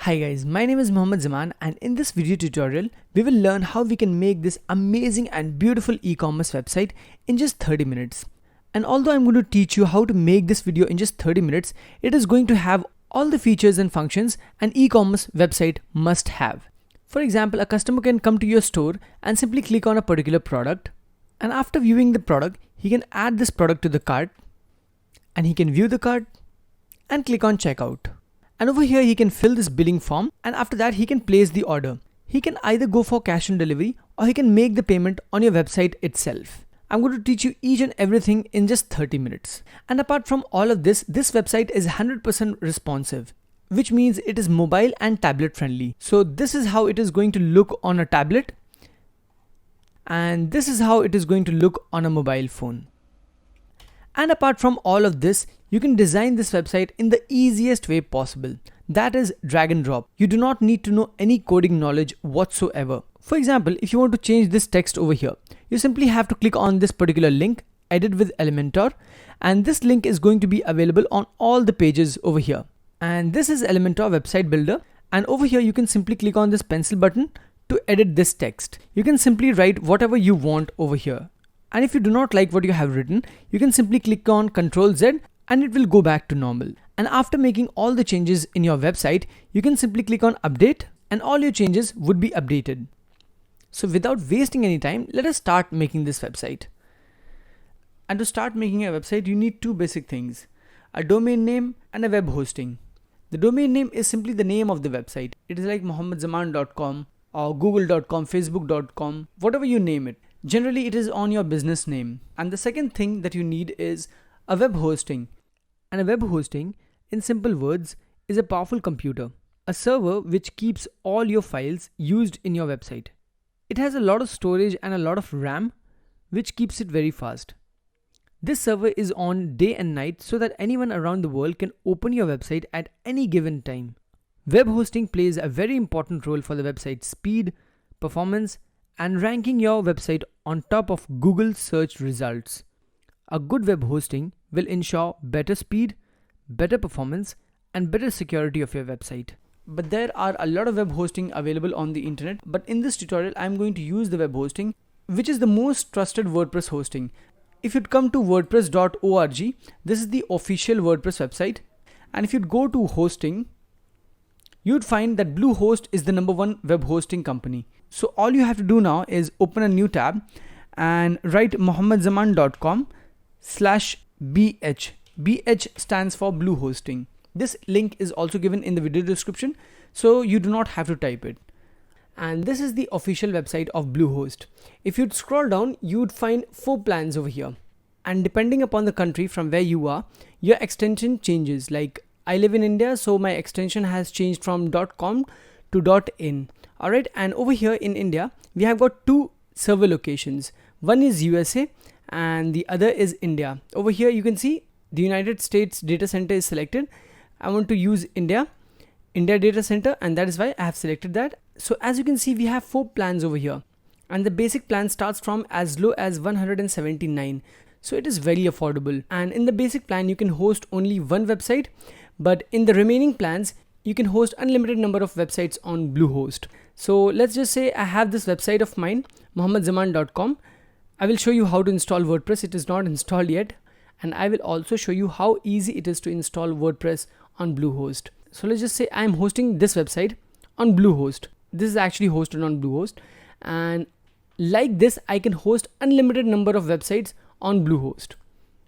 Hi guys, my name is Mohammed Zaman and in this video tutorial, we will learn how we can make this amazing and beautiful e-commerce website in just 30 minutes. And although I'm going to teach you how to make this video in just 30 minutes, it is going to have all the features and functions an e-commerce website must have. For example, a customer can come to your store and simply click on a particular product. And after viewing the product, he can add this product to the cart and he can view the cart and click on checkout. And over here he can fill this billing form and after that he can place the order. He can either go for cash on delivery or he can make the payment on your website itself. I'm going to teach you each and everything in just 30 minutes. And apart from all of this website is 100% responsive, which means it is mobile and tablet friendly. So this is how it is going to look on a tablet and this is how it is going to look on a mobile phone. And apart from all of this, you can design this website in the easiest way possible. That is drag and drop. You do not need to know any coding knowledge whatsoever. For example, if you want to change this text over here, you simply have to click on this particular link, edit with Elementor, and this link is going to be available on all the pages over here. And this is Elementor website builder. And over here, you can simply click on this pencil button to edit this text. You can simply write whatever you want over here. And if you do not like what you have written, you can simply click on Ctrl Z and it will go back to normal. And after making all the changes in your website, you can simply click on update and all your changes would be updated. So without wasting any time, let us start making this website. And to start making a website, you need two basic things: a domain name and a web hosting. The domain name is simply the name of the website. It is like mohammedzaman.com or google.com, facebook.com, whatever you name it. Generally, it is on your business name. And the second thing that you need is a web hosting. And a web hosting, in simple words, is a powerful computer, a server which keeps all your files used in your website. It has a lot of storage and a lot of RAM, which keeps it very fast. This server is on day and night so that anyone around the world can open your website at any given time. Web hosting plays a very important role for the website's speed, performance, and ranking your website on top of Google search results. A good web hosting will ensure better speed, better performance, and better security of your website. But there are a lot of web hosting available on the internet, but in this tutorial I'm going to use the web hosting, which is the most trusted WordPress hosting. If you'd come to wordpress.org, this is the official WordPress website, and if you'd go to hosting, you'd find that Bluehost is the #1 web hosting company. So all you have to do now is open a new tab and write mohammedzaman.com/bh. BH stands for Bluehosting. This link is also given in the video description, so you do not have to type it. And this is the official website of Bluehost. If you'd scroll down, you'd find 4 plans over here. And depending upon the country from where you are, your extension changes. Like I live in India, so my extension has changed from .com to .in. Alright, and over here in India, we have got 2 server locations. One is USA and the other is India. Over here you can see the United States data center is selected. I want to use India data center, and that is why I have selected that. So as you can see, we have 4 plans over here, and the basic plan starts from as low as 179. So it is very affordable. And in the basic plan, you can host only one website, but in the remaining plans, you can host unlimited number of websites on Bluehost. So let's just say I have this website of mine, mohammedzaman.com. I will show you how to install WordPress. It is not installed yet. And I will also show you how easy it is to install WordPress on Bluehost. So let's just say I'm hosting this website on Bluehost. This is actually hosted on Bluehost. And like this, I can host unlimited number of websites on Bluehost.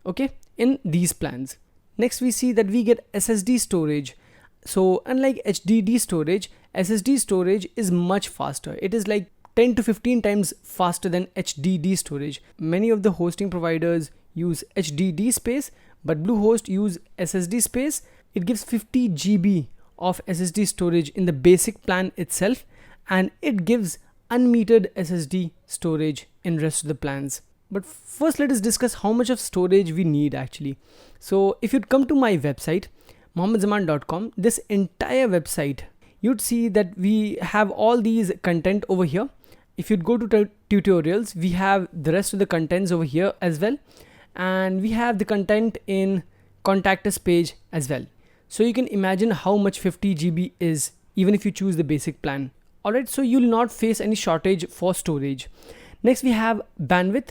Okay, in these plans. Next, we see that we get SSD storage. So unlike HDD storage, SSD storage is much faster. It is like 10 to 15 times faster than HDD storage. Many of the hosting providers use HDD space, but Bluehost use SSD space. It gives 50 GB of SSD storage in the basic plan itself, and it gives unmetered SSD storage in rest of the plans. But first let us discuss how much of storage we need actually. So if you'd come to my website, mohammedzaman.com, this entire website, you'd see that we have all these content over here. If you'd go to tutorials, we have the rest of the contents over here as well. And we have the content in contact us page as well. So you can imagine how much 50 GB is even if you choose the basic plan. Alright, so you'll not face any shortage for storage. Next we have bandwidth.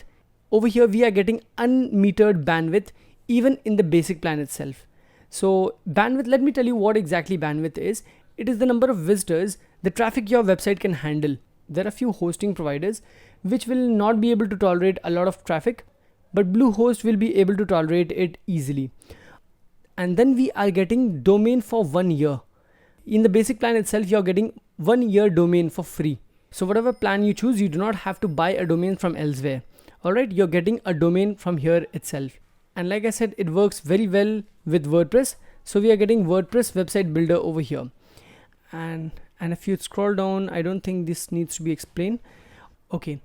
Over here we are getting unmetered bandwidth even in the basic plan itself. So bandwidth, let me tell you what exactly bandwidth is. It is the number of visitors, the traffic your website can handle. There are few hosting providers which will not be able to tolerate a lot of traffic, but Bluehost will be able to tolerate it easily. And then we are getting domain for 1 year. In the basic plan itself, you're getting 1 year domain for free. So whatever plan you choose, you do not have to buy a domain from elsewhere. Alright, you're getting a domain from here itself. And like I said, it works very well with WordPress. So we are getting WordPress website builder over here. And if you scroll down, I don't think this needs to be explained. Okay,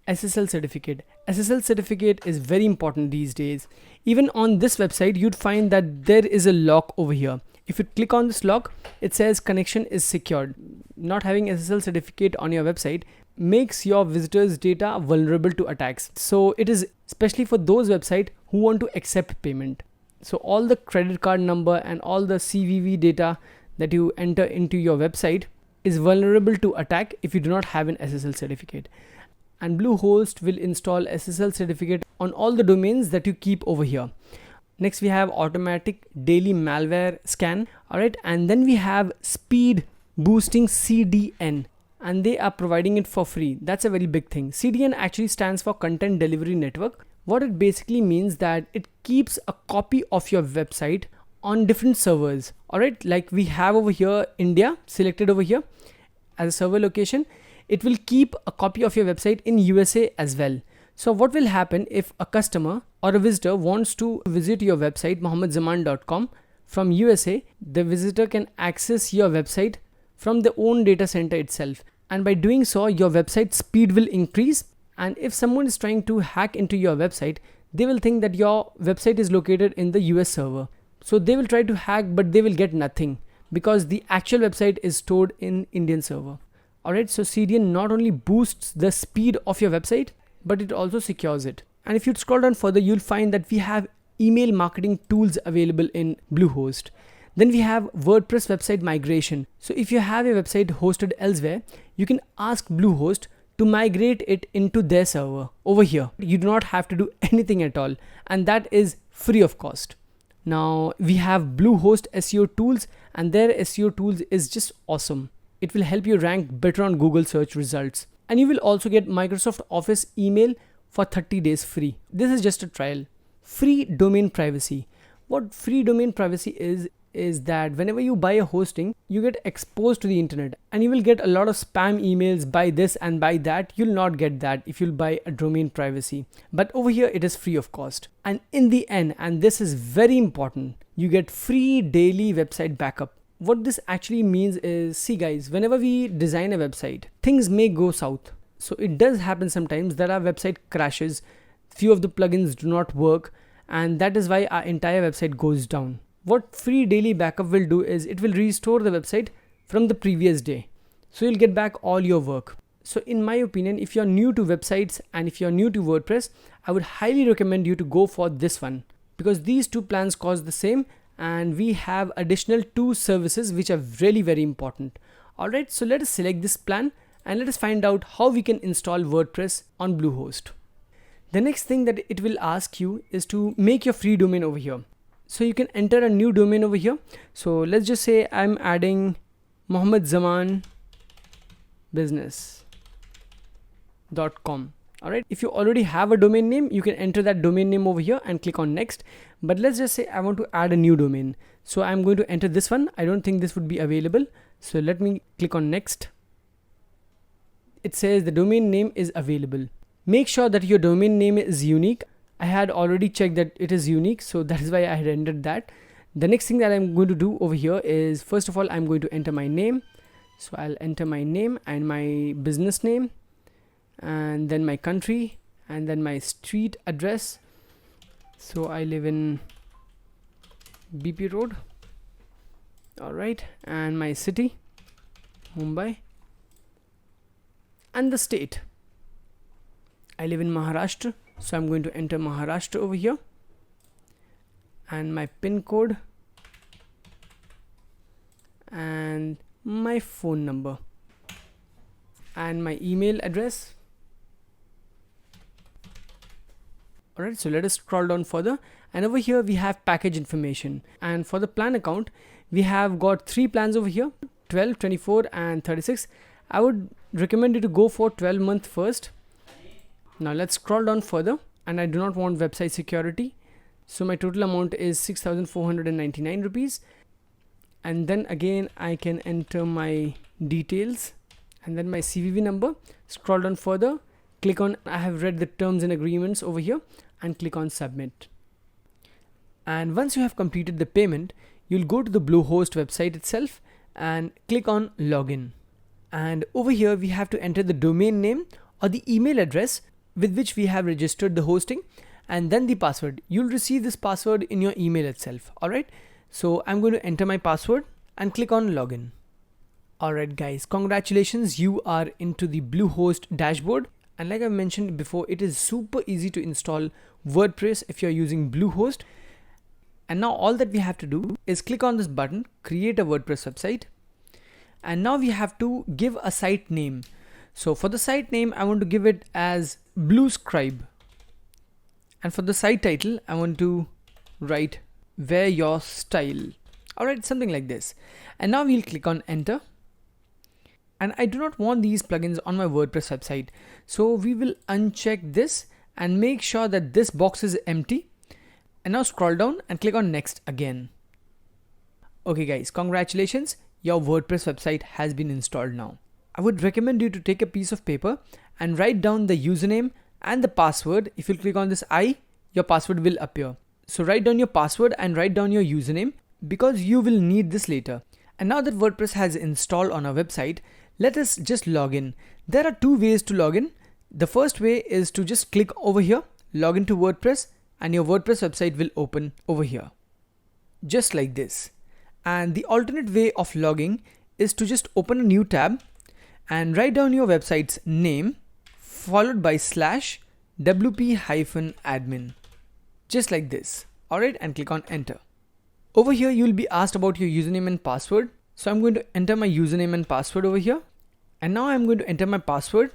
SSL certificate. SSL certificate is very important these days. Even on this website, you'd find that there is a lock over here. If you click on this lock, it says connection is secured. Not having SSL certificate on your website makes your visitors' data vulnerable to attacks. So it is especially for those websites who want to accept payment. So all the credit card number and all the CVV data that you enter into your website is vulnerable to attack if you do not have an SSL certificate. And Bluehost will install SSL certificate on all the domains that you keep over here. Next we have automatic daily malware scan. Alright, and then we have speed boosting CDN, and they are providing it for free. That's a very big thing. CDN actually stands for Content Delivery Network. What it basically means that it keeps a copy of your website on different servers. Alright, like we have over here India selected over here as a server location. It will keep a copy of your website in USA as well. So what will happen if a customer or a visitor wants to visit your website mohammedzaman.com from USA, the visitor can access your website from their own data center itself. And by doing so, your website speed will increase. And if someone is trying to hack into your website, they will think that your website is located in the US server. So they will try to hack, but they will get nothing because the actual website is stored in Indian server. Alright, so CDN not only boosts the speed of your website, but it also secures it. And if you scroll down further, you'll find that we have email marketing tools available in Bluehost. Then we have WordPress website migration. So if you have a website hosted elsewhere, you can ask Bluehost to migrate it into their server over here. You do not have to do anything at all, and that is free of cost. Now we have Bluehost SEO tools, and their SEO tools is just awesome. It will help you rank better on Google search results. And you will also get Microsoft Office email for 30 days free. This is just a trial. Free domain privacy. What free domain privacy is that whenever you buy a hosting, you get exposed to the internet and you will get a lot of spam emails, buy this and buy that. You'll not get that if you'll buy a domain privacy. But over here it is free of cost. And in the end, and this is very important, you get free daily website backup. What this actually means is, see guys, whenever we design a website, things may go south. So it does happen sometimes that our website crashes, few of the plugins do not work, and that is why our entire website goes down. What free daily backup will do is it will restore the website from the previous day. So you'll get back all your work. So in my opinion, if you're new to websites and if you're new to WordPress, I would highly recommend you to go for this one, because these two plans cost the same. And we have additional 2 services which are really very important. Alright, so let us select this plan and let us find out how we can install WordPress on Bluehost. The next thing that it will ask you is to make your free domain over here. So you can enter a new domain over here. So let's just say I'm adding Mohammed Zaman business.com. Alright, if you already have a domain name, you can enter that domain name over here and click on next. But let's just say I want to add a new domain. So I'm going to enter this one. I don't think this would be available. So let me click on next. It says the domain name is available. Make sure that your domain name is unique. I had already checked that it is unique, so that is why I had entered that. The next thing that I'm going to do over here is, first of all, I'm going to enter my name. So I'll enter my name and my business name, and then my country, and then my street address. So I live in BP Road. Alright, and my city, Mumbai, and the state. I live in Maharashtra, so I'm going to enter Maharashtra over here, and my pin code, and my phone number and my email address. Alright, so let us scroll down further, and over here we have package information, and for the plan account we have got 3 plans over here, 12, 24 and 36. I would recommend you to go for 12 month first. Now let's scroll down further, and I do not want website security, so my total amount is 6,499 rupees. And then again I can enter my details and then my CVV number. Scroll down further, click on I have read the terms and agreements over here, and click on submit. And once you have completed the payment, you'll go to the Bluehost website itself and click on login. And over here we have to enter the domain name or the email address with which we have registered the hosting, and then the password. You'll receive this password in your email itself. Alright, so I'm going to enter my password and click on login. Alright guys, congratulations, you are into the Bluehost dashboard. And like I mentioned before, it is super easy to install WordPress if you're using Bluehost. And now all that we have to do is click on this button, create a WordPress website. And now we have to give a site name. So for the site name, I want to give it as Bluescribe. And for the site title, I want to write Wear Your Style. Alright, something like this. And now we'll click on enter. And I do not want these plugins on my WordPress website. So we will uncheck this and make sure that this box is empty. And now scroll down and click on next again. Okay guys, congratulations. Your WordPress website has been installed now. I would recommend you to take a piece of paper and write down the username and the password. If you click on this I, your password will appear. So write down your password and write down your username, because you will need this later. And now that WordPress has installed on our website, let us just log in. There are 2 ways to log in. The first way is to just click over here, log into WordPress, and your WordPress website will open over here. Just like this. And the alternate way of logging is to just open a new tab and write down your website's name followed by /wp-admin. Just like this. Alright, and click on enter. Over here you will be asked about your username and password. So I'm going to enter my username and password over here. And now I'm going to enter my password.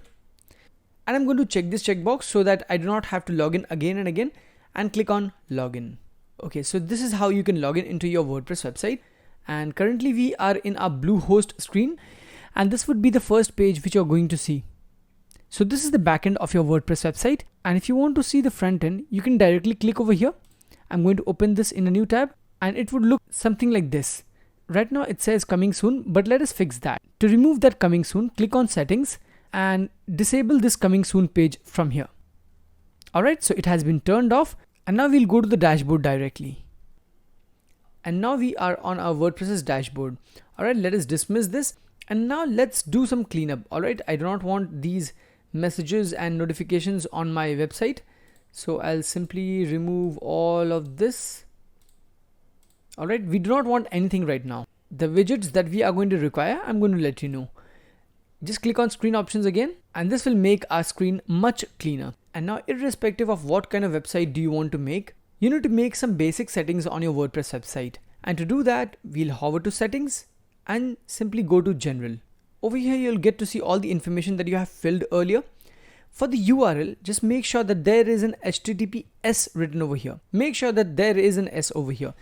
And I'm going to check this checkbox so that I do not have to log in again and again, and click on login. Okay, so this is how you can log in into your WordPress website. And currently we are in our Bluehost screen, and this would be the first page which you're going to see. So this is the backend of your WordPress website. And if you want to see the front end, you can directly click over here. I'm going to open this in a new tab, and it would look something like this. Right now it says coming soon, but let us fix that. To remove that coming soon, click on settings and disable this coming soon page from here. Alright, so it has been turned off, and now we'll go to the dashboard directly. And now we are on our WordPress's dashboard. Alright, let us dismiss this, and now let's do some cleanup. Alright, I do not want these messages and notifications on my website, so I'll simply remove all of this. Alright, we do not want anything right now. The widgets that we are going to require, I'm going to let you know. Just click on screen options again, and this will make our screen much cleaner. And now, irrespective of what kind of website do you want to make, you need to make some basic settings on your WordPress website. And to do that, we'll hover to settings and simply go to general. Over here, you'll get to see all the information that you have filled earlier. For the URL, just make sure that there is an HTTPS written over here. Make sure that there is an S over here.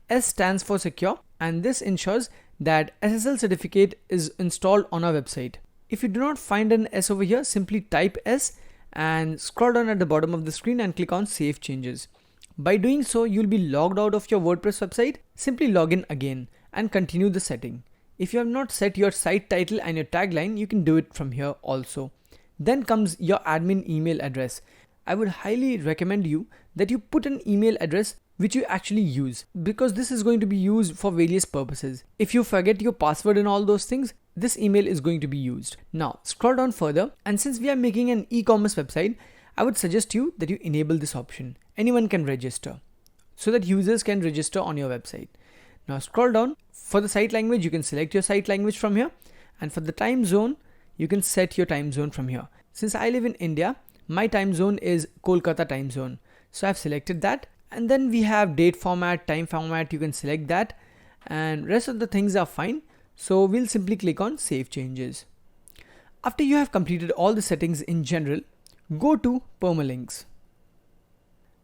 S stands for secure, and this ensures that SSL certificate is installed on our website. If you do not find an S over here, simply type S and scroll down at the bottom of the screen and click on Save Changes. By doing so, you'll be logged out of your WordPress website. Simply log in again and continue the setting. If you have not set your site title and your tagline, you can do it from here also. Then comes your admin email address. I would highly recommend you that you put an email address which you actually use, because this is going to be used for various purposes. If you forget your password and all those things, this email is going to be used. Now scroll down further, and since we are making an e-commerce website, I would suggest you that you enable this option. Anyone can register, so that users can register on your website. Now scroll down. For the site language, you can select your site language from here, and for the time zone, you can set your time zone from here. Since I live in India, my time zone is Kolkata time zone, so I've selected that. And then we have date format, time format, you can select that, and rest of the things are fine. So we'll simply click on Save Changes. After you have completed all the settings in general, go to Permalinks.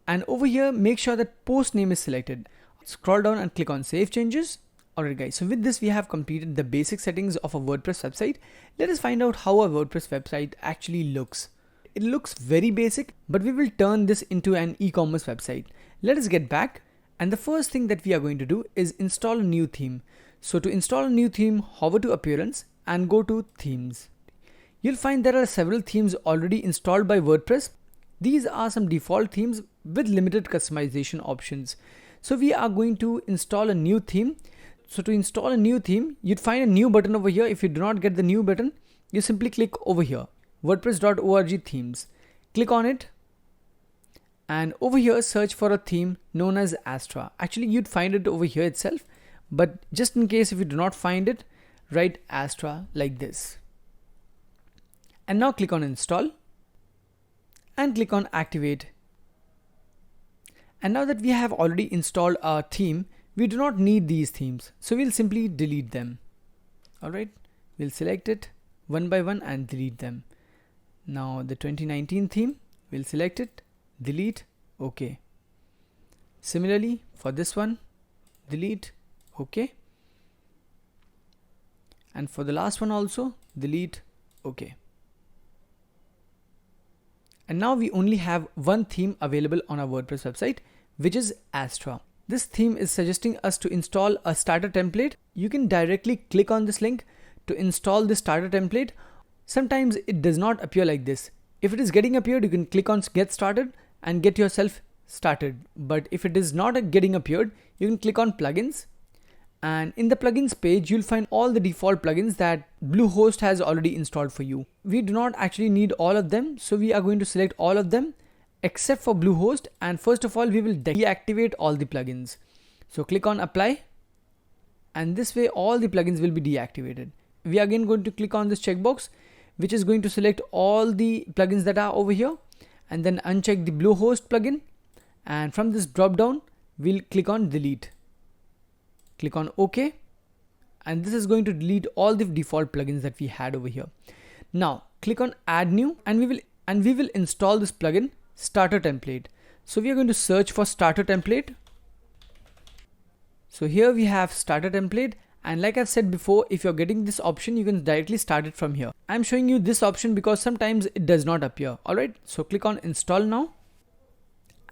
And over here, make sure that post name is selected. Scroll down and click on Save Changes. Alright guys, so with this we have completed the basic settings of a WordPress website. Let us find out how a WordPress website actually looks. It looks very basic, but we will turn this into an e-commerce website. Let us get back, and the first thing that we are going to do is install a new theme. So to install a new theme, hover to Appearance and go to Themes. You'll find there are several themes already installed by WordPress. These are some default themes with limited customization options. So we are going to install a new theme. So to install a new theme, you'd find a new button over here. If you do not get the new button, you simply click over here, WordPress.org themes. Click on it. And over here, search for a theme known as Astra. Actually, you'd find it over here itself. But just in case if you do not find it, write Astra like this. And now click on Install. And click on Activate. And now that we have already installed our theme, we do not need these themes, so we'll simply delete them. Alright, we'll select it one by one and delete them. Now the 2019 theme, we'll select it, delete, OK. Similarly for this one, delete, OK. And for the last one also, delete, OK. And now we only have one theme available on our WordPress website, which is Astra. This theme is suggesting us to install a starter template. You can directly click on this link to install the starter template. Sometimes it does not appear like this. If it is getting appeared, you can click on Get Started and get yourself started. But if it is not getting appeared, you can click on Plugins. And in the plugins page, you'll find all the default plugins that Bluehost has already installed for you. We do not actually need all of them, so we are going to select all of them except for Bluehost, and first of all we will deactivate all the plugins. So click on Apply, and this way all the plugins will be deactivated. We are again going to click on this checkbox, which is going to select all the plugins that are over here, and then uncheck the Bluehost plugin, and from this drop down we'll click on Delete. Click on OK, and this is going to delete all the default plugins that we had over here. Now click on Add New, and we will install this plugin Starter Template. So we are going to search for Starter Template. So here we have Starter Template, and like I've said before, if you're getting this option, you can directly start it from here. I'm showing you this option because sometimes it does not appear. Alright, so click on Install now,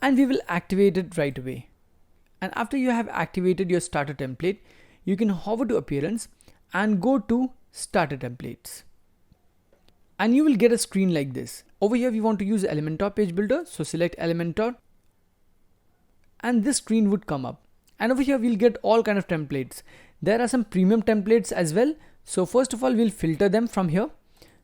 and we will activate it right away. And after you have activated your starter template, you can hover to Appearance and go to Starter Templates. And you will get a screen like this. Over here we want to use Elementor Page Builder, so select Elementor. And this screen would come up. And over here we'll get all kind of templates. There are some premium templates as well. So first of all, we'll filter them from here.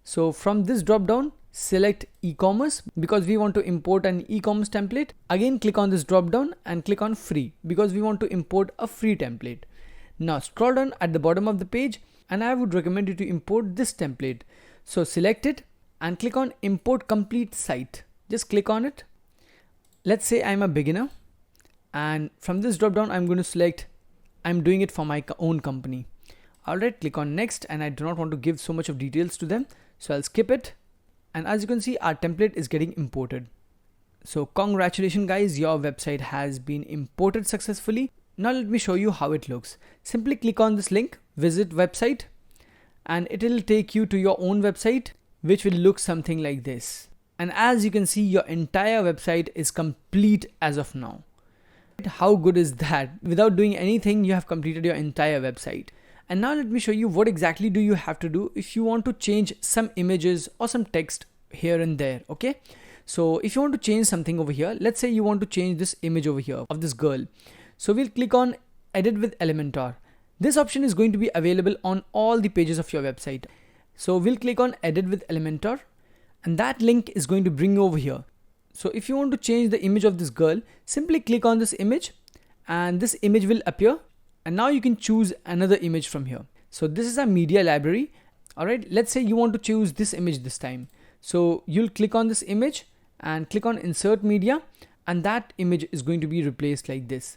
So from this drop down, select e-commerce because we want to import an e-commerce template. Again, click on this drop down and click on free because we want to import a free template. Now scroll down at the bottom of the page, and I would recommend you to import this template. So select it and click on Import Complete Site. Just click on it. Let's say I'm a beginner, and from this drop down I'm going to select I'm doing it for my own company. Alright, click on Next, and I do not want to give so much of details to them, so I'll skip it. And as you can see, our template is getting imported. So congratulations guys, your website has been imported successfully. Now let me show you how it looks. Simply click on this link, visit website, and it will take you to your own website, which will look something like this. And as you can see, your entire website is complete as of now. How good is that? Without doing anything, you have completed your entire website. And now let me show you what exactly do you have to do if you want to change some images or some text here and there. Okay, so if you want to change something over here, let's say you want to change this image over here of this girl. So we'll click on Edit with Elementor. This option is going to be available on all the pages of your website. So we'll click on Edit with Elementor, and that link is going to bring you over here. So if you want to change the image of this girl, simply click on this image, and this image will appear. And now you can choose another image from here. So this is a media library. Alright, let's say you want to choose this image this time. So you'll click on this image and click on Insert Media, and that image is going to be replaced like this.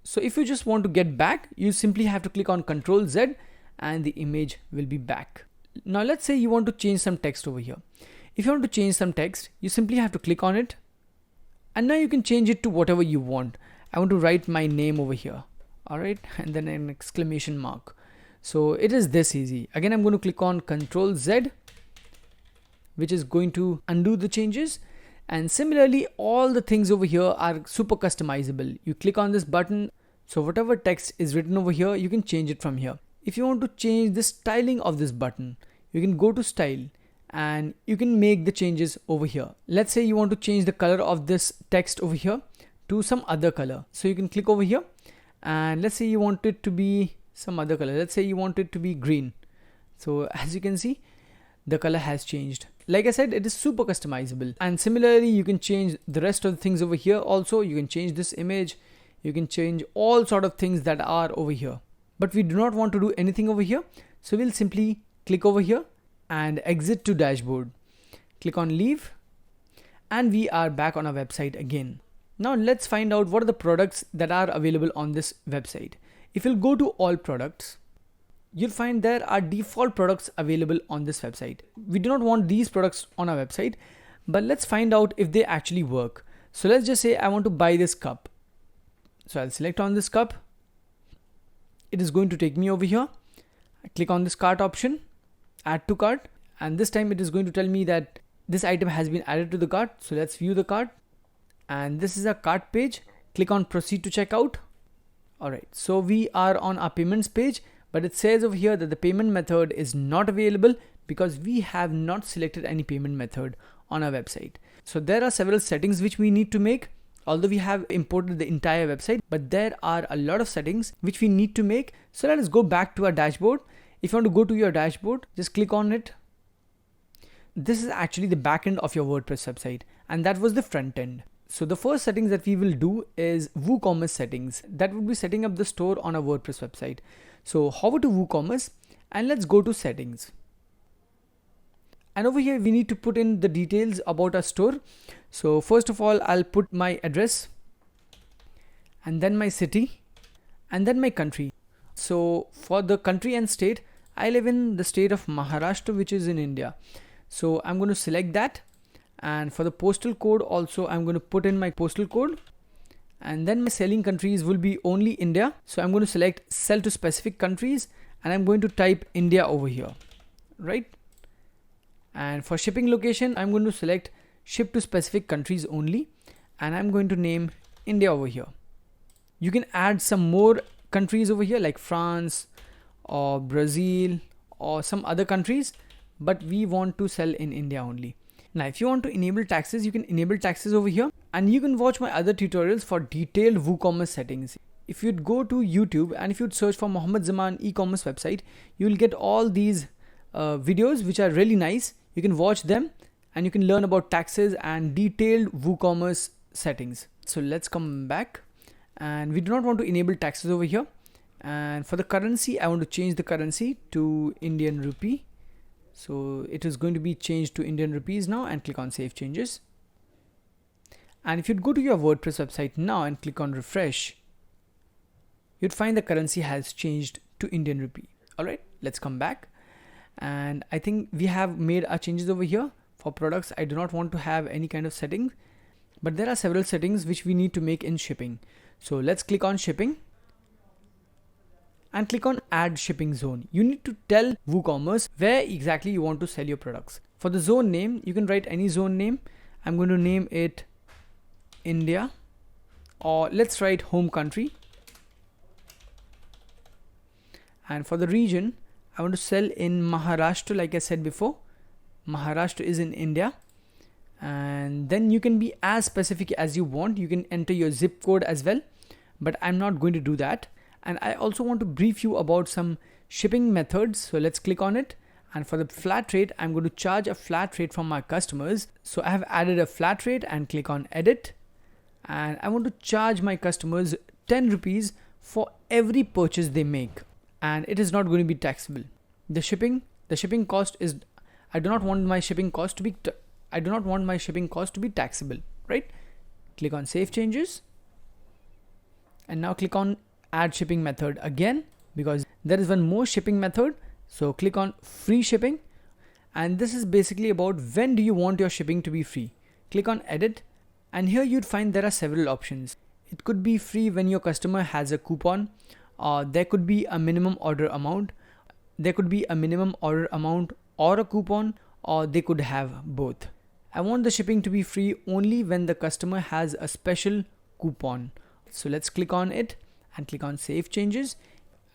So if you just want to get back, you simply have to click on Ctrl Z and the image will be back. Now let's say you want to change some text over here. If you want to change some text, you simply have to click on it, and now you can change it to whatever you want. I want to write my name over here, alright, and then an exclamation mark. So it is this easy. Again, I'm going to click on Ctrl Z, which is going to undo the changes. And similarly, all the things over here are super customizable. You click on this button, so whatever text is written over here, you can change it from here. If you want to change the styling of this button, you can go to Style and you can make the changes over here. Let's say you want to change the color of this text over here to some other color. So you can click over here, and let's say you want it to be some other color. Let's say you want it to be green. So as you can see, the color has changed. Like I said, it is super customizable. And similarly, you can change the rest of the things over here also. You can change this image. You can change all sort of things that are over here. But we do not want to do anything over here. So we'll simply click over here and exit to dashboard. Click on leave, and we are back on our website again. Now let's find out what are the products that are available on this website. If you'll go to all products, you'll find there are default products available on this website. We do not want these products on our website, but let's find out if they actually work. So let's just say I want to buy this cup. So I'll select on this cup. It is going to take me over here. I click on this cart option, add to cart, and this time it is going to tell me that this item has been added to the cart. So let's view the cart, and this is a cart page. Click on proceed to checkout. Alright, so we are on our payments page, but it says over here that the payment method is not available because we have not selected any payment method on our website. So there are several settings which we need to make, although we have imported the entire website, but there are a lot of settings which we need to make. So let us go back to our dashboard. If you want to go to your dashboard, just click on it. This is actually the back end of your WordPress website, and that was the front end. So the first settings that we will do is WooCommerce settings. That will be setting up the store on a WordPress website. So hover to WooCommerce, and let's go to settings. And over here, we need to put in the details about our store. So first of all, I'll put my address, and then my city, and then my country. So for the country and state, I live in the state of Maharashtra, which is in India. So I'm going to select that. And for the postal code also, I'm going to put in my postal code. And then my selling countries will be only India. So I'm going to select sell to specific countries, and I'm going to type India over here, right? And for shipping location, I'm going to select ship to specific countries only, and I'm going to name India over here. You can add some more countries over here like France or Brazil or some other countries, but we want to sell in India only. Now, if you want to enable taxes, you can enable taxes over here, and you can watch my other tutorials for detailed WooCommerce settings. If you'd go to YouTube and if you'd search for Mohammed Zaman e-commerce website, you'll get all these videos which are really nice. You can watch them and you can learn about taxes and detailed WooCommerce settings. So let's come back, and we do not want to enable taxes over here. And for the currency, I want to change the currency to Indian rupee. So it is going to be changed to Indian rupees now, and click on save changes. And if you'd go to your WordPress website now and click on refresh, you'd find the currency has changed to Indian rupee. All right, let's come back. And I think we have made our changes over here. For products, I do not want to have any kind of setting, but there are several settings which we need to make in shipping. So let's click on shipping and click on add shipping zone. You need to tell WooCommerce where exactly you want to sell your products. For the zone name, you can write any zone name. I'm going to name it India, or let's write home country. And for the region, I want to sell in Maharashtra. Like I said before, Maharashtra is in India. And then you can be as specific as you want. You can enter your zip code as well, but I'm not going to do that. And I also want to brief you about some shipping methods. So let's click on it. And for the flat rate, I'm going to charge a flat rate from my customers. So I have added a flat rate and click on edit. And I want to charge my customers 10 rupees for every purchase they make. And it is not going to be taxable. The shipping cost is, I do not want my shipping cost to be taxable, right? Click on save changes. And now click on add shipping method again, because there is one more shipping method. So click on free shipping, and this is basically about when do you want your shipping to be free. Click on edit, and here you'd find there are several options. It could be free when your customer has a coupon, or there could be a minimum order amount. There could be a minimum order amount or a coupon, or they could have both. I want the shipping to be free only when the customer has a special coupon. So let's click on it and click on save changes,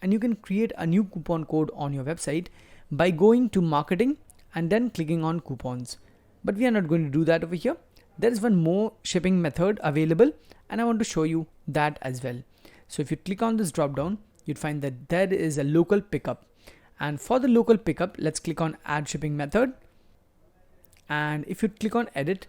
and you can create a new coupon code on your website by going to marketing and then clicking on coupons. But we are not going to do that over here. There is one more shipping method available, and I want to show you that as well. So if you click on this drop down, you'd find that there is a local pickup. And for the local pickup, let's click on add shipping method. And if you click on edit,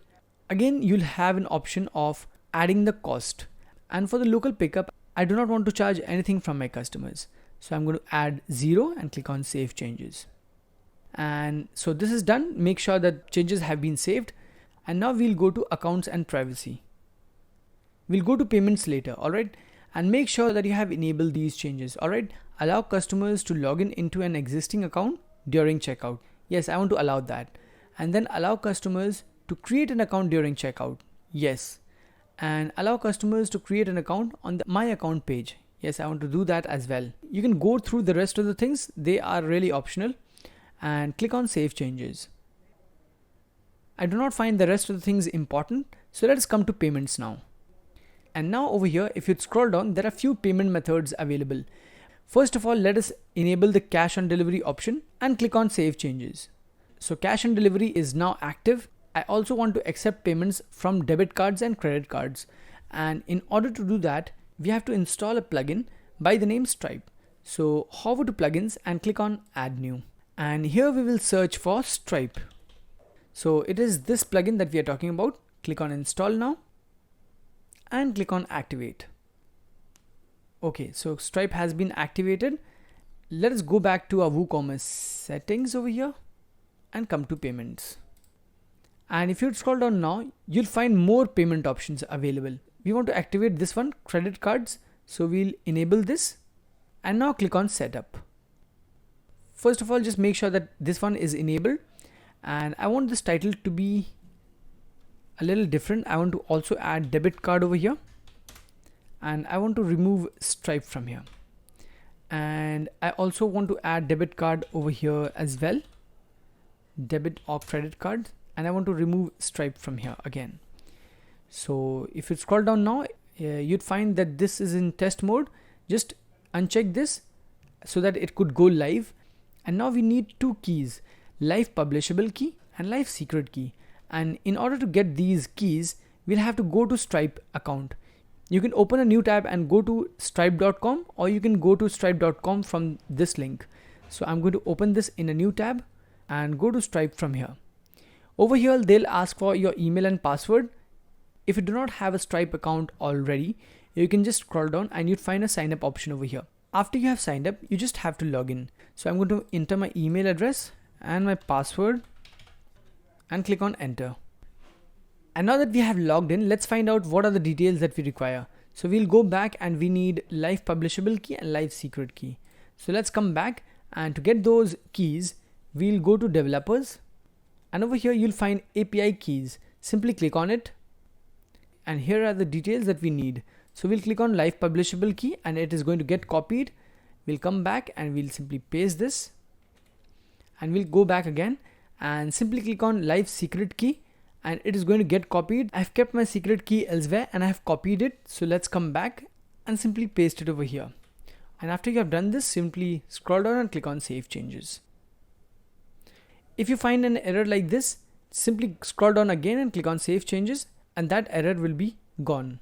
again, you'll have an option of adding the cost. And for the local pickup, I do not want to charge anything from my customers. So I'm going to add 0 and click on save changes. And so this is done. Make sure that changes have been saved. And now we'll go to accounts and privacy. We'll go to payments later, alright? And make sure that you have enabled these changes, alright? Allow customers to log in into an existing account during checkout. Yes, I want to allow that. And then allow customers to create an account during checkout. Yes. And allow customers to create an account on the My Account page. Yes, I want to do that as well. You can go through the rest of the things. They are really optional. And click on save changes. I do not find the rest of the things important. So let's come to payments now. And now over here, if you scroll down, there are few payment methods available. First of all, let us enable the cash on delivery option and click on save changes. So cash on delivery is now active. I also want to accept payments from debit cards and credit cards. And in order to do that, we have to install a plugin by the name Stripe. So hover to plugins and click on add new. And here we will search for Stripe. So it is this plugin that we are talking about. Click on install now and click on activate. Okay, so Stripe has been activated. Let us go back to our WooCommerce settings over here and come to payments. And if you scroll down now, you'll find more payment options available. We want to activate this one, credit cards. So we'll enable this and now click on setup. First of all, just make sure that this one is enabled, and I want this title to be a little different. I want to also add debit card over here, and I want to remove Stripe from here, and I also want to add debit card over here as well, debit or credit card, and I want to remove Stripe from here again. So if you scroll down now, you'd find that this is in test mode. Just uncheck this so that it could go live. And now we need two keys, live publishable key and live secret key. And in order to get these keys, we'll have to go to Stripe account. You can open a new tab and go to stripe.com, or you can go to stripe.com from this link. So I'm going to open this in a new tab and go to Stripe from here. Over here, they'll ask for your email and password. If you do not have a Stripe account already, you can just scroll down and you'd find a sign up option over here. After you have signed up, you just have to log in. So I'm going to enter my email address and my password and click on enter. And now that we have logged in, let's find out what are the details that we require. So we'll go back and we need live publishable key and live secret key. So let's come back, and to get those keys, we'll go to developers, and over here you'll find API keys. Simply click on it, and here are the details that we need. So we'll click on live publishable key and it is going to get copied. We'll come back and we'll simply paste this, and we'll go back again and simply click on live secret key, and it is going to get copied. I've kept my secret key elsewhere and I have copied it. So let's come back and simply paste it over here. And after you have done this, simply scroll down and click on save changes. If you find an error like this, simply scroll down again and click on save changes, and that error will be gone.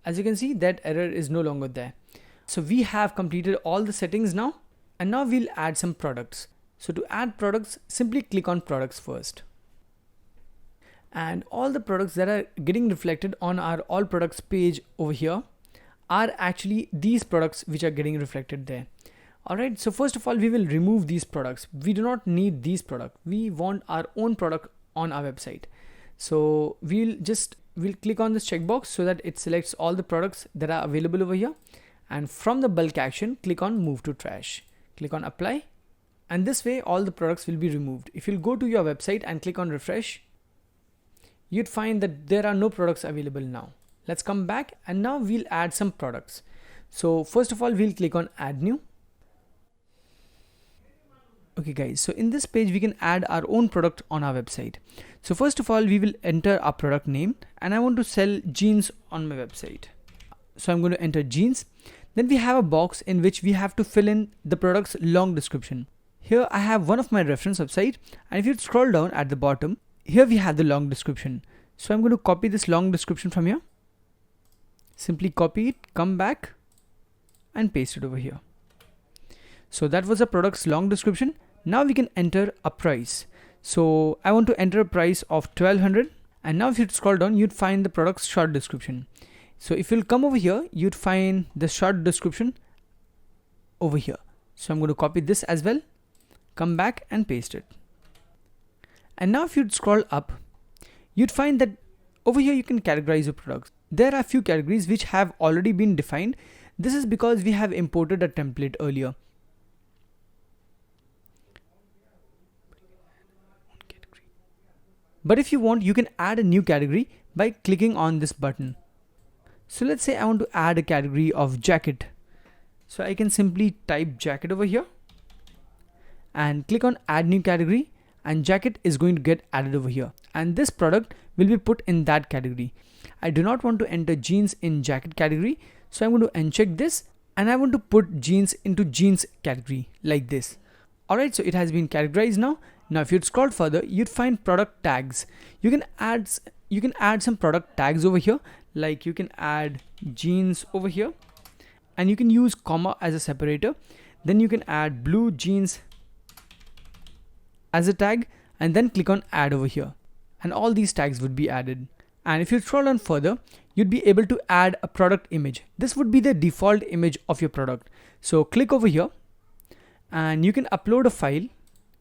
As you can see, that error is no longer there. So we have completed all the settings now, and now we'll add some products. So to add products, simply click on products first. And all the products that are getting reflected on our all products page over here are actually these products which are getting reflected there. Alright, so first of all, we will remove these products. We do not need these products. We want our own product on our website. So we'll click on this checkbox so that it selects all the products that are available over here. and from the bulk action, click on move to trash. Click on apply, and this way all the products will be removed. If you'll go to your website and click on refresh, you'd find that there are no products available now. Let's come back, and now we'll add some products. So first of all, we'll click on add new. Okay guys, so in this page we can add our own product on our website. So first of all, we will enter our product name, and I want to sell jeans on my website. So I'm going to enter jeans. Then we have a box in which we have to fill in the product's long description. Here I have one of my reference website, and if you scroll down at the bottom, here we have the long description. So I'm going to copy this long description from here. Simply copy it, come back and paste it over here. So that was the product's long description. Now we can enter a price. So I want to enter a price of 1200, and now if you scroll down, you'd find the product's short description. So if you'll come over here, you'd find the short description over here. So I'm going to copy this as well, come back and paste it. And now if you'd scroll up, you'd find that over here you can categorize your products. There are a few categories which have already been defined. This is because we have imported a template earlier. But if you want, you can add a new category by clicking on this button. So let's say I want to add a category of jacket. So I can simply type jacket over here and click on add new category, and jacket is going to get added over here, and this product will be put in that category. I do not want to enter jeans in jacket category, so I'm going to uncheck this, and I want to put jeans into jeans category like this. Alright, so it has been categorized now. Now if you'd scroll further, you'd find product tags. You can add some product tags over here, like you can add jeans over here, and you can use comma as a separator. Then you can add blue jeans as a tag, and then click on add over here, and all these tags would be added. And if you scroll down further, you'd be able to add a product image. This would be the default image of your product. So click over here, and you can upload a file.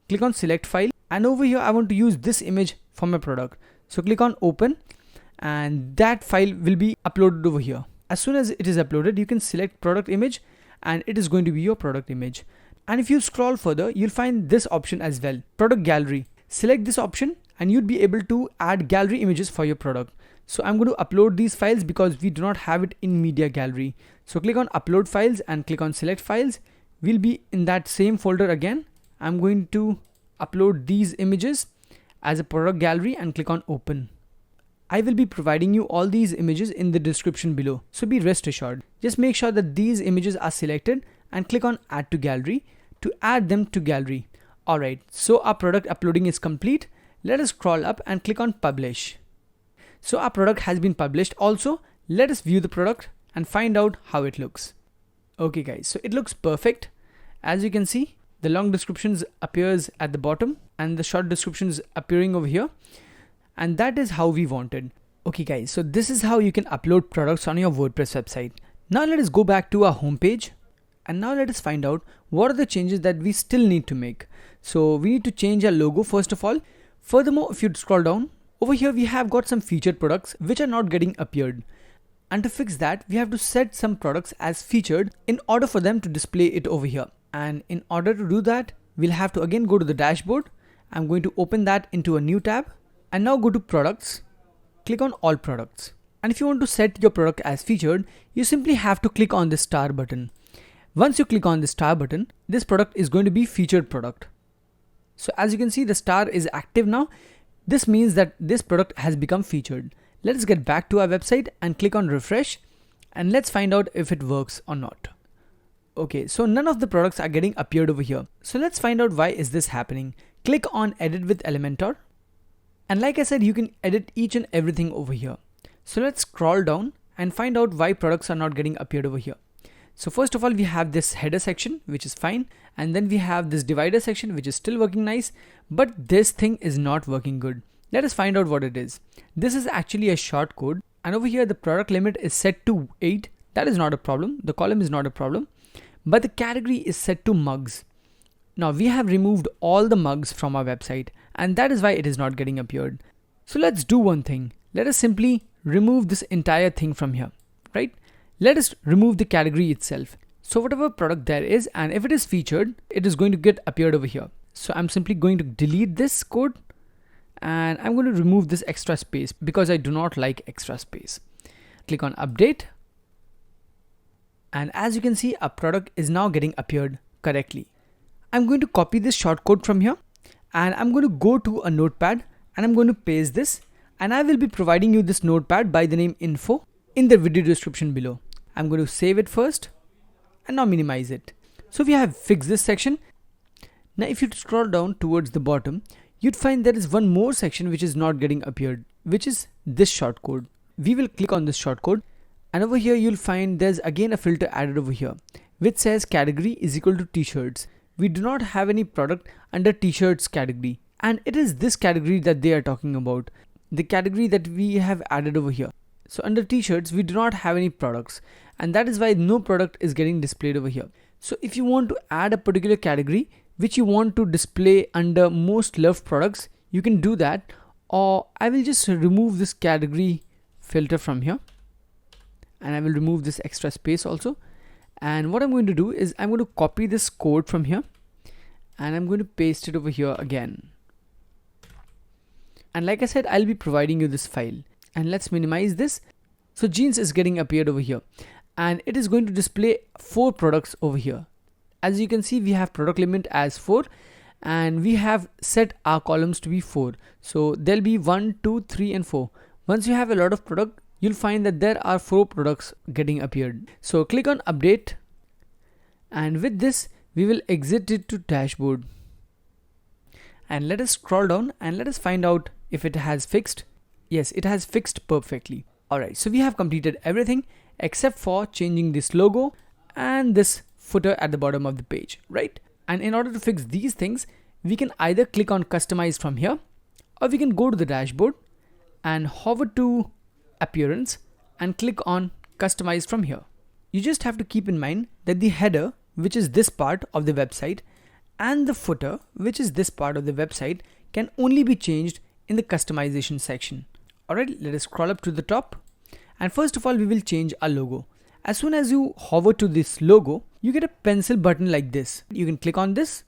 Click on select file, and over here I want to use this image for my product. So click on open, and that file will be uploaded over here. As soon as it is uploaded, you can select product image, and it is going to be your product image. And if you scroll further, you'll find this option as well, product gallery. Select this option, and you'd be able to add gallery images for your product. So I'm going to upload these files because we do not have it in media gallery. So click on upload files and click on select files. We'll be in that same folder again. I'm going to upload these images as a product gallery and click on open. I will be providing you all these images in the description below, so be rest assured. Just make sure that these images are selected and click on add to gallery to add them to gallery. Alright, so our product uploading is complete. Let us scroll up and click on publish. So our product has been published. Also, let us view the product and find out how it looks. Okay guys, so it looks perfect. As you can see, the long descriptions appears at the bottom and the short descriptions appearing over here, and that is how we wanted. Okay guys, so this is how you can upload products on your WordPress website. Now let us go back to our home page, and now let us find out what are the changes that we still need to make. So we need to change our logo first of all. Furthermore, if you scroll down over here, we have got some featured products which are not getting appeared, and to fix that we have to set some products as featured in order for them to display it over here. And in order to do that, we'll have to again go to the dashboard. I'm going to open that into a new tab, and now go to products, click on all products. And if you want to set your product as featured, you simply have to click on the star button. Once you click on the star button, this product is going to be featured product. So as you can see, the star is active now. This means that this product has become featured. Let us get back to our website and click on refresh, and let's find out if it works or not. Okay, so none of the products are getting appeared over here. So let's find out why is this happening. Click on edit with Elementor. And like I said, you can edit each and everything over here. So let's scroll down and find out why products are not getting appeared over here. So first of all, we have this header section, which is fine. And then we have this divider section, which is still working nice, but this thing is not working good. Let us find out what it is. This is actually a short code. And over here, the product limit is set to 8. That is not a problem. The column is not a problem. But the category is set to mugs. Now we have removed all the mugs from our website, and that is why it is not getting appeared. So let's do one thing. Let us simply remove this entire thing from here, right? let us remove the category itself. So whatever product there is, and if it is featured, it is going to get appeared over here. So I'm simply going to delete this code, and I'm going to remove this extra space because I do not like extra space. Click on update. And as you can see, our product is now getting appeared correctly. I'm going to copy this shortcode from here, and I'm going to go to a notepad, and I'm going to paste this, and I will be providing you this notepad by the name info in the video description below. I'm going to save it first and now minimize it. So we have fixed this section. Now if you scroll down towards the bottom, you'd find there is one more section which is not getting appeared, which is this shortcode. We will click on this shortcode, and over here you'll find there's again a filter added over here which says category is equal to t-shirts. We do not have any product under t-shirts category, and it is this category that they are talking about, the category that we have added over here. So under t-shirts we do not have any products, and that is why no product is getting displayed over here. So if you want to add a particular category which you want to display under most loved products, you can do that, or I will just remove this category filter from here, and I will remove this extra space also. And what I'm going to do is I'm going to copy this code from here, and I'm going to paste it over here again. And like I said, I'll be providing you this file, and let's minimize this. So jeans is getting appeared over here, and it is going to display 4 products over here. As you can see, we have product limit as 4, and we have set our columns to be 4. So there'll be 1, 2, 3 and 4. Once you have a lot of product, you'll find that there are 4 products getting appeared. So click on update, and with this we will exit it to dashboard, and let us scroll down and let us find out if it has fixed. Yes, it has fixed perfectly. Alright, so we have completed everything except for changing this logo and this footer at the bottom of the page, right? And in order to fix these things, we can either click on customize from here, or we can go to the dashboard and hover to appearance and click on customize from here. You just have to keep in mind that the header, which is this part of the website, and the footer, which is this part of the website, can only be changed in the customization section. Alright, let us scroll up to the top, and first of all we will change our logo. As soon as you hover to this logo, you get a pencil button like this. You can click on this,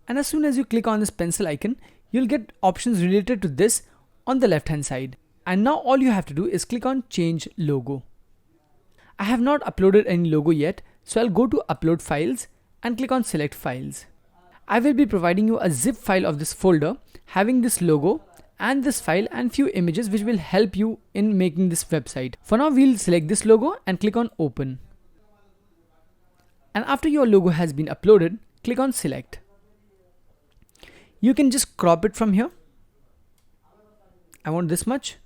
and as soon as you click on this pencil icon, you'll get options related to this on the left hand side. And now all you have to do is click on change logo. I have not uploaded any logo yet, so I'll go to upload files and click on select files. I will be providing you a zip file of this folder having this logo and this file and few images which will help you in making this website. For now we'll select this logo and click on open. And after your logo has been uploaded, click on select. You can just crop it from here. I want this much.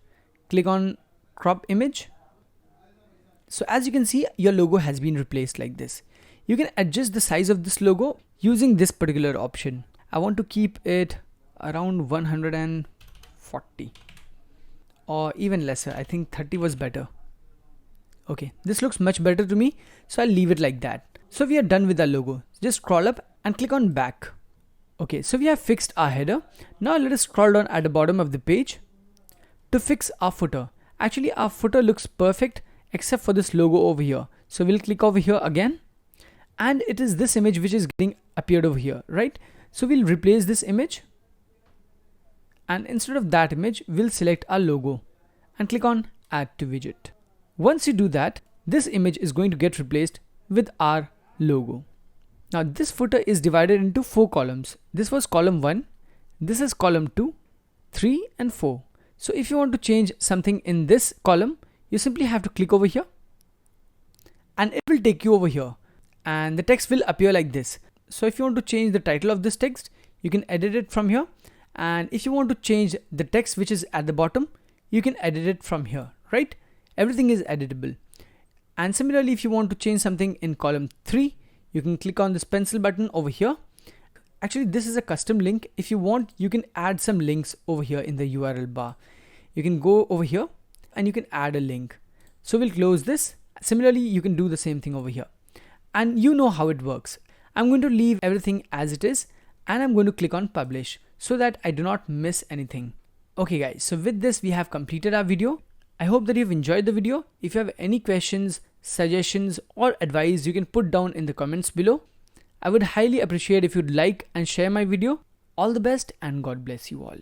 Click on crop image. So as you can see, your logo has been replaced like this. You can adjust the size of this logo using this particular option. I want to keep it around 140 or even lesser. I think 30 was better. Okay, this looks much better to me, so I'll leave it like that. So we are done with our logo. Just scroll up and click on back. Okay, so we have fixed our header. Now let us scroll down at the bottom of the page to fix our footer. Actually, our footer looks perfect except for this logo over here. So we'll click over here again, and it is this image which is getting appeared over here, right? So we'll replace this image, and instead of that image, we'll select our logo and click on add to widget. Once you do that, this image is going to get replaced with our logo. Now this footer is divided into 4 columns. This was column 1, this is column 2, 3 and 4. So if you want to change something in this column, you simply have to click over here, and it will take you over here, and the text will appear like this. So if you want to change the title of this text, you can edit it from here, and if you want to change the text which is at the bottom, you can edit it from here, right? Everything is editable. And similarly, if you want to change something in column 3, you can click on this pencil button over here. Actually, this is a custom link. If you want, you can add some links over here in the URL bar. You can go over here and you can add a link. So we'll close this. Similarly, you can do the same thing over here. And you know how it works. I'm going to leave everything as it is, and I'm going to click on publish so that I do not miss anything. Okay guys, so with this we have completed our video. I hope that you've enjoyed the video. If you have any questions, suggestions or advice, you can put down in the comments below. I would highly appreciate if you'd like and share my video. All the best and God bless you all.